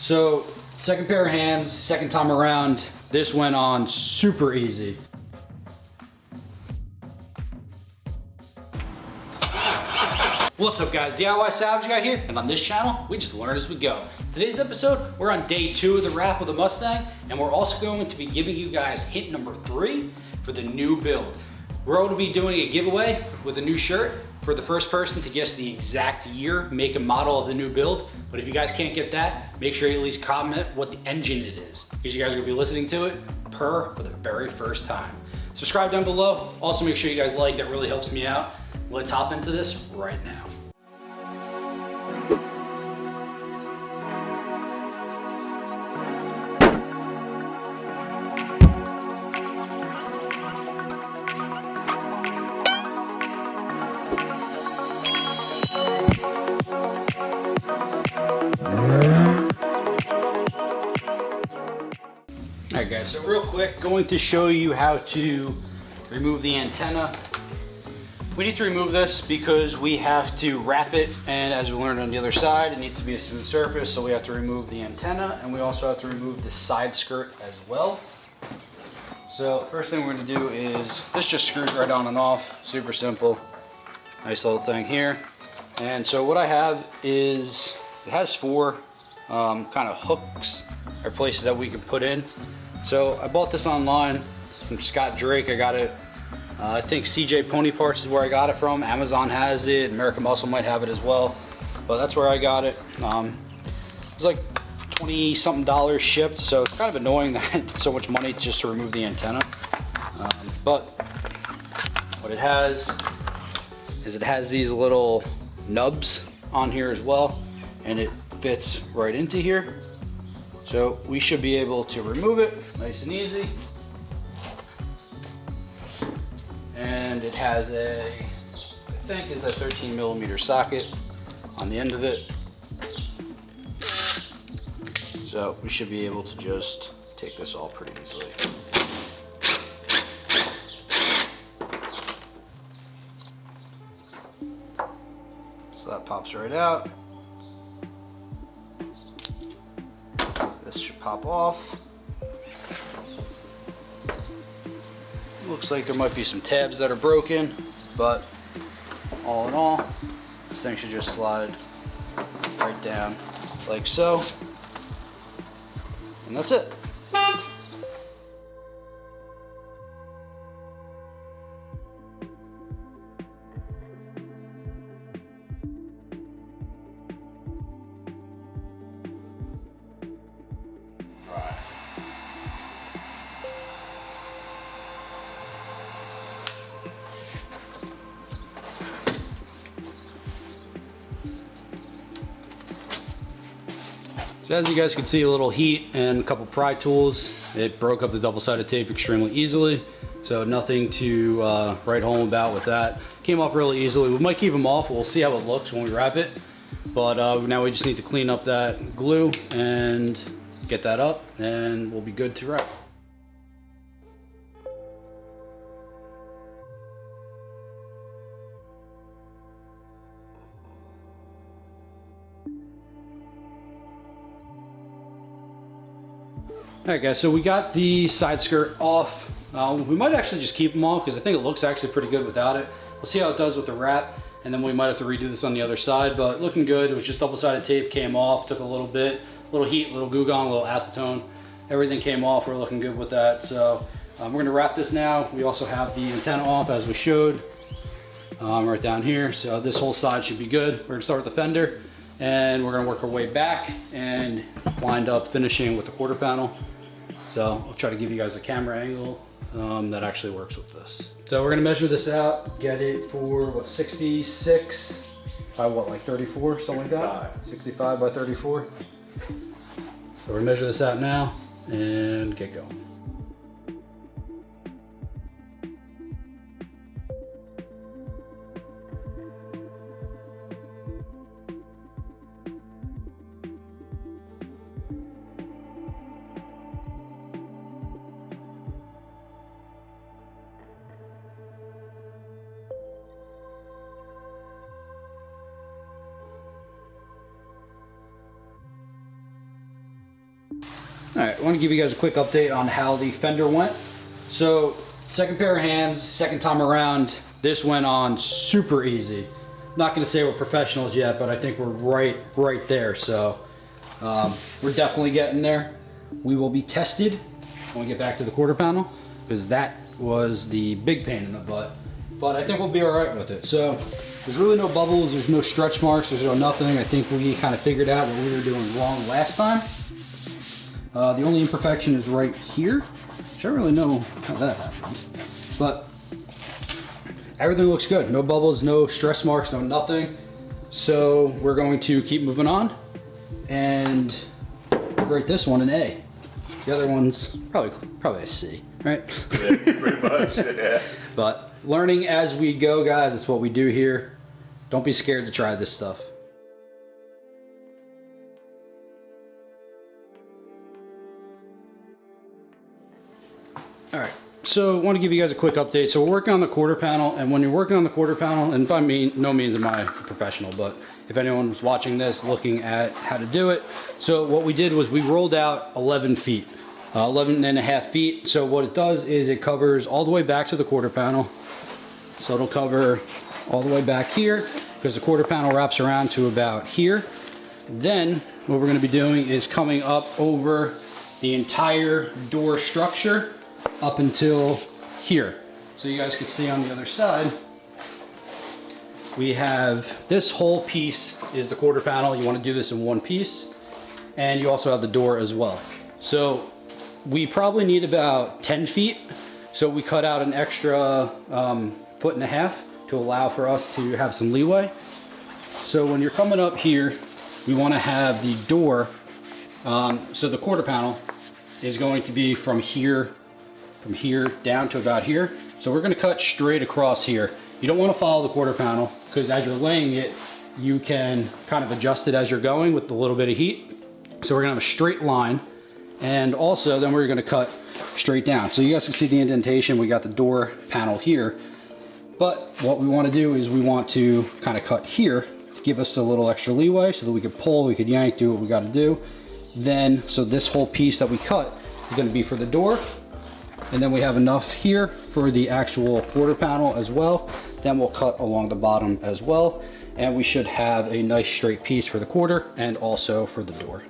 So, second pair of hands, second time around, this went on super easy. What's up guys, DIY Salvage Guy here, and on this channel, we just learn as we go. Today's episode, we're on day 2 of the wrap of the Mustang, and we're also going to be giving you guys hint number 3 for the new build. We're going to be doing a giveaway with a new shirt for the first person to guess the exact year, make, and model of the new build. But if you guys can't get that, make sure you at least comment what the engine it is, because you guys are gonna be listening to it for the very first time. Subscribe down below. Also make sure you guys like, that really helps me out. Let's hop into this right now. Alright guys, so real quick, going to show you how to remove the antenna. We need to remove this because we have to wrap it, and as we learned on the other side, it needs to be a smooth surface, so we have to remove the antenna, and we also have to remove the side skirt as well. So first thing we're going to do is, this just screws right on and off, super simple. Nice little thing here. And so what I have is, it has 4 kind of hooks or places that we can put in. So I bought this online from Scott Drake. I got it, I think CJ Pony Parts is where I got it from. Amazon has it, American Muscle might have it as well, but that's where I got it. It was like $20-something shipped, so it's kind of annoying that it's so much money just to remove the antenna. But what it has is it has these little nubs on here as well, and it fits right into here. So we should be able to remove it nice and easy. And it has a, I think is a 13mm socket on the end of it. So we should be able to just take this off pretty easily. So that pops right out. This should pop off. Looks like there might be some tabs that are broken, but all in all, this thing should just slide right down like so. And that's it. So as you guys can see, a little heat and a couple pry tools. It broke up the double-sided tape extremely easily. So nothing to write home about with that. Came off really easily. We might keep them off. We'll see how it looks when we wrap it. But now we just need to clean up that glue and get that up, and we'll be good to wrap. Alright guys, so we got the side skirt off. We might actually just keep them off because I think it looks actually pretty good without it. We'll see how it does with the wrap, and then we might have to redo this on the other side, but looking good. It was just double-sided tape, came off, took a little bit, little heat, little Goo Gone, a little acetone. Everything came off, we're looking good with that. So we're gonna wrap this now. We also have the antenna off as we showed, right down here. So this whole side should be good. We're gonna start with the fender, and we're gonna work our way back and wind up finishing with the quarter panel. So I'll try to give you guys a camera angle that actually works with this. So we're gonna measure this out, get it for what, 66 by what, like 34, something 65. Like that? 65 by 34. So we're gonna measure this out now and get going. All right, I want to give you guys a quick update on how the fender went. So, second pair of hands, second time around, this went on super easy. Not going to say we're professionals yet, but I think we're right there. So, we're definitely getting there. We will be tested when we get back to the quarter panel, because that was the big pain in the butt. But I think we'll be all right with it. So, there's really no bubbles, there's no stretch marks, there's no nothing. I think we kind of figured out what we were doing wrong last time. The only imperfection is right here, which I don't really know how that happened. But everything looks good. No bubbles, no stress marks, no nothing. So we're going to keep moving on and rate this one an A. The other one's probably a C, right? Yeah, pretty much, yeah. But learning as we go, guys, it's what we do here. Don't be scared to try this stuff. All right, so I want to give you guys a quick update. So we're working on the quarter panel, and when you're working on the quarter panel, and by no means am I a professional, but if anyone was watching this looking at how to do it, so what we did was we rolled out 11 feet, 11 and a half feet. So what it does is it covers all the way back to the quarter panel. So it'll cover all the way back here, because the quarter panel wraps around to about here. Then what we're going to be doing is coming up over the entire door structure up until here. So you guys can see on the other side, we have this whole piece is the quarter panel. You want to do this in one piece, and you also have the door as well. So we probably need about 10 feet. So we cut out an extra 1.5 feet to allow for us to have some leeway. So when you're coming up here, we want to have the door, so the quarter panel is going to be from here down to about here. So we're going to cut straight across here. You don't want to follow the quarter panel, because as you're laying it, you can kind of adjust it as you're going with a little bit of heat. So we're going to have a straight line, and also then we're going to cut straight down. So you guys can see the indentation. We got the door panel here, but what we want to do is we want to kind of cut here to give us a little extra leeway so that we could pull, we could yank, do what we got to do. Then, so this whole piece that we cut is going to be for the door. And then we have enough here for the actual quarter panel as well. Then we'll cut along the bottom as well. And we should have a nice straight piece for the quarter and also for the door.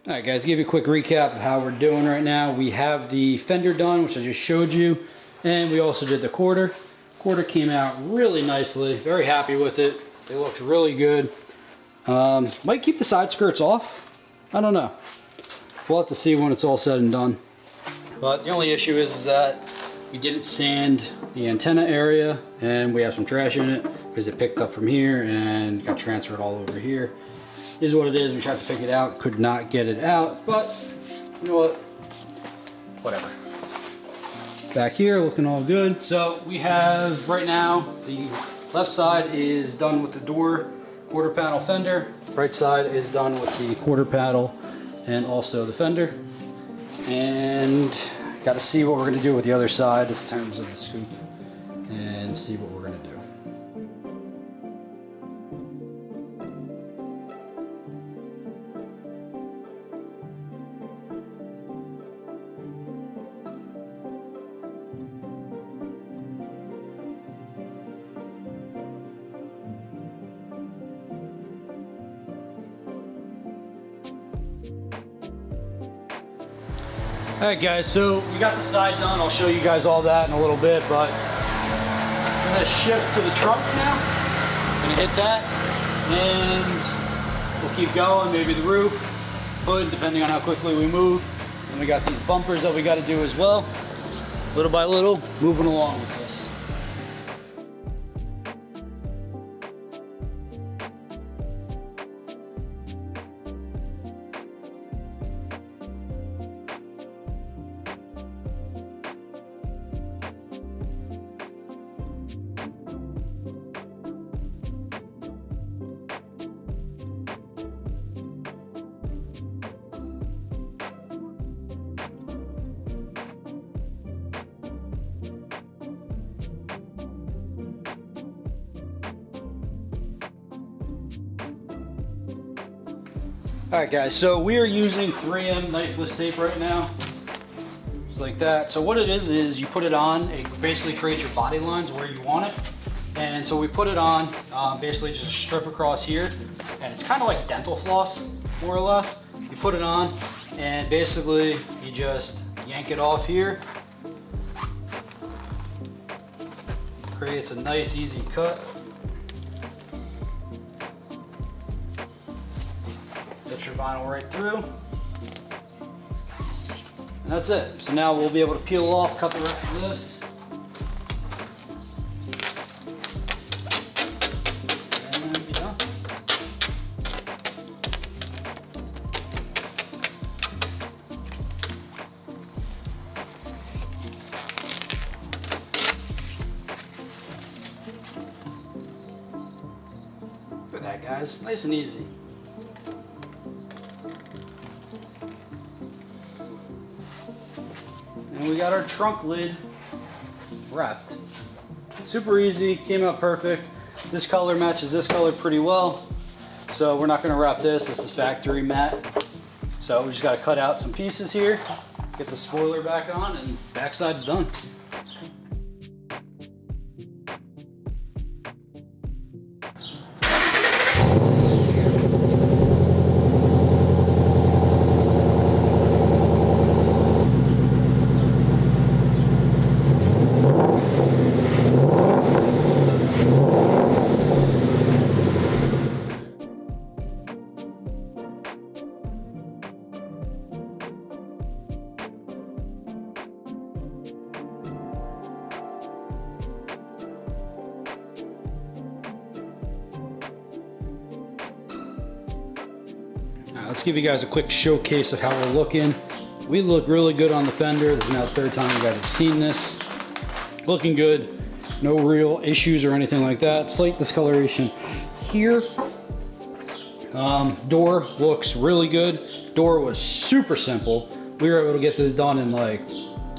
All right, guys, give you a quick recap of how we're doing right now. We have the fender done, which I just showed you, and we also did the quarter. Quarter came out really nicely. Very happy with it. It looks really good. Might keep the side skirts off. I don't know. We'll have to see when it's all said and done. But the only issue is that we didn't sand the antenna area, and we have some trash in it because it picked up from here and got transferred all over here. This is what it is. We tried to pick it out, could not get it out, but you know what? Whatever. Back here, looking all good. So we have right now, the left side is done with the door, quarter panel fender. Right side is done with the quarter panel and also the fender. And got to see what we're going to do with the other side in terms of the scoop and see what we're going to do. Alright guys, so we got the side done. I'll show you guys all that in a little bit, but I'm going to shift to the trunk now. I'm going to hit that, and we'll keep going. Maybe the roof, hood, depending on how quickly we move. And we got these bumpers that we got to do as well. Little by little, moving along with this. Alright guys, so we are using 3M knifeless tape right now. Just like that. So what it is you put it on, it basically creates your body lines where you want it. And so we put it on, basically just a strip across here. And it's kind of like dental floss, more or less. You put it on, and basically you just yank it off here. Creates a nice easy cut. Get your vinyl right through. And that's it. So now we'll be able to peel off, cut the rest of this. And be done. Look at that, guys. Nice and easy. And we got our trunk lid wrapped. Super easy, came out perfect. This color matches this color pretty well. So we're not gonna wrap this. This is factory matte. So we just gotta cut out some pieces here, get the spoiler back on, and backside's done. Let's give you guys a quick showcase of how we're looking. We look really good on the fender. This is now the third time you guys have seen this. Looking good. No real issues or anything like that. Slight discoloration here. Door looks really good. Door was super simple. We were able to get this done in like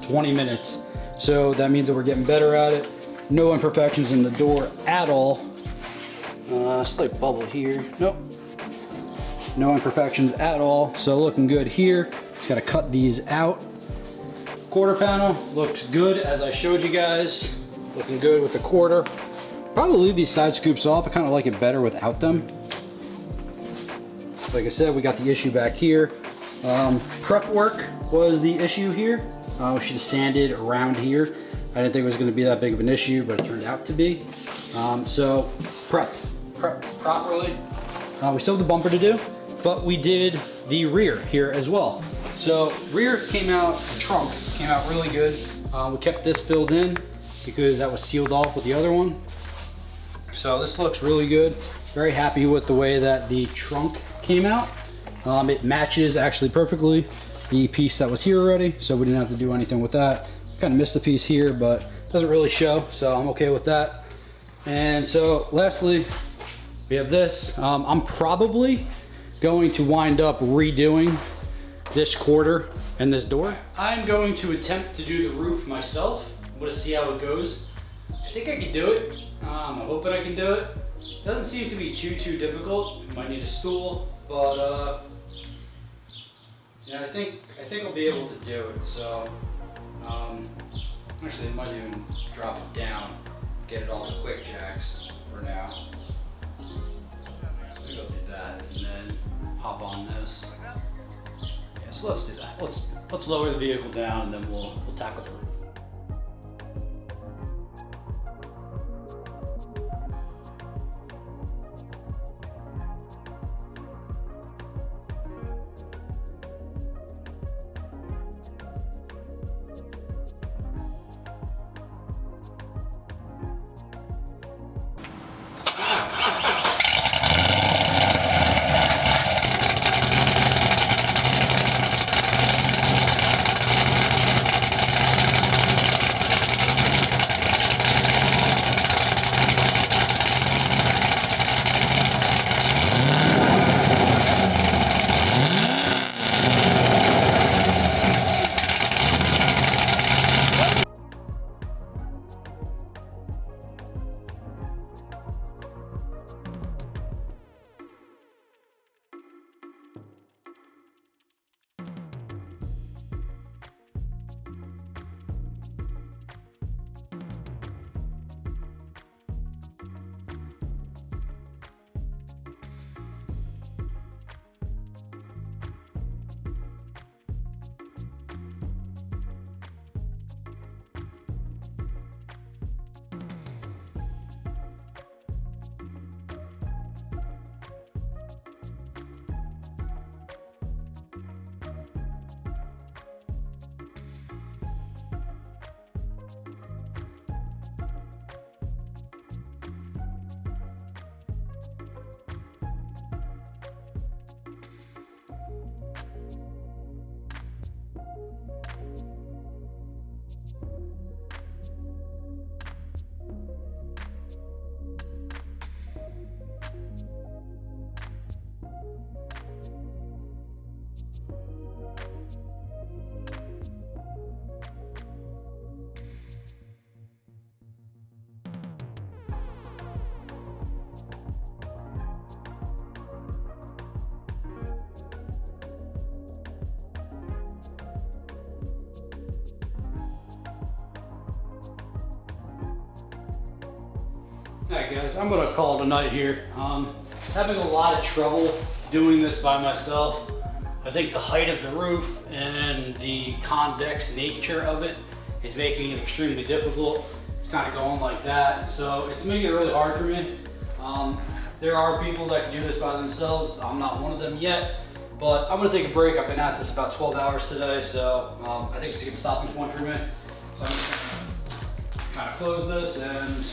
20 minutes. So that means that we're getting better at it. No imperfections in the door at all. Slight bubble here. Nope. No imperfections at all, so looking good here. Just gotta cut these out. Quarter panel looks good as I showed you guys. Looking good with the quarter. Probably leave these side scoops off. I kind of like it better without them. Like I said, we got the issue back here. Prep work was the issue here. She just sanded around here. I didn't think it was gonna be that big of an issue, but it turned out to be. So prep properly. We still have the bumper to do, but we did the rear here as well. So rear came out, the trunk came out really good. We kept this filled in because that was sealed off with the other one. So this looks really good. Very happy with the way that the trunk came out. It matches actually perfectly the piece that was here already, so we didn't have to do anything with that. Kind of missed a piece here, but it doesn't really show, so I'm okay with that. And so lastly, we have this. I'm probably going to wind up redoing this quarter and this door. I'm going to attempt to do the roof myself. I'm gonna see how it goes. I think I can do it. I'm hoping I can do it. Doesn't seem to be too difficult. Might need a stool, but yeah, I think I'll be able to do it. So actually, I might even drop it down, get it all to quick jacks for now. Maybe I'll do that and then hop on this. Yeah, so let's do that. Let's lower the vehicle down and then we'll tackle the roof. Alright guys, I'm gonna call it a night here. Having a lot of trouble doing this by myself. I think the height of the roof and the convex nature of it is making it extremely difficult. It's kind of going like that, so it's making it really hard for me. There are people that can do this by themselves. I'm not one of them yet, but I'm gonna take a break. I've been at this about 12 hours today, so I think it's a good stopping point for me. So I'm just gonna kind of close this and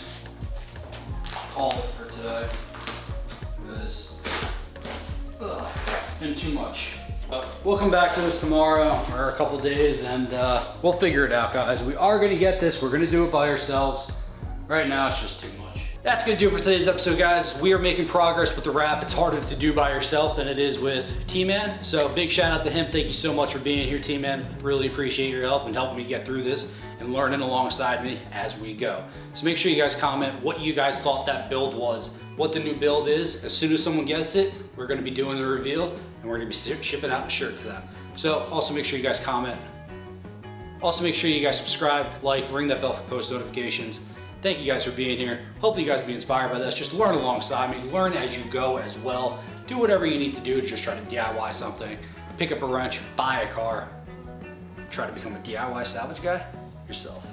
call it for today. Because it's been too much. But we'll come back to this tomorrow or a couple days and we'll figure it out, guys. We are gonna get this. We're gonna do it by ourselves. Right now, it's just too much. That's gonna do it for today's episode, guys. We are making progress with the wrap. It's harder to do by yourself than it is with T-Man. So big shout out to him. Thank you so much for being here, T-Man. Really appreciate your help and helping me get through this and learning alongside me as we go. So make sure you guys comment what you guys thought that build was, what the new build is. As soon as someone gets it, we're gonna be doing the reveal and we're gonna be shipping out a shirt to them. So also make sure you guys comment. Also make sure you guys subscribe, like, ring that bell for post notifications. Thank you guys for being here. Hopefully you guys will be inspired by this. Just learn alongside me, learn as you go as well. Do whatever you need to do to just try to DIY something. Pick up a wrench, buy a car, try to become a DIY salvage guy yourself.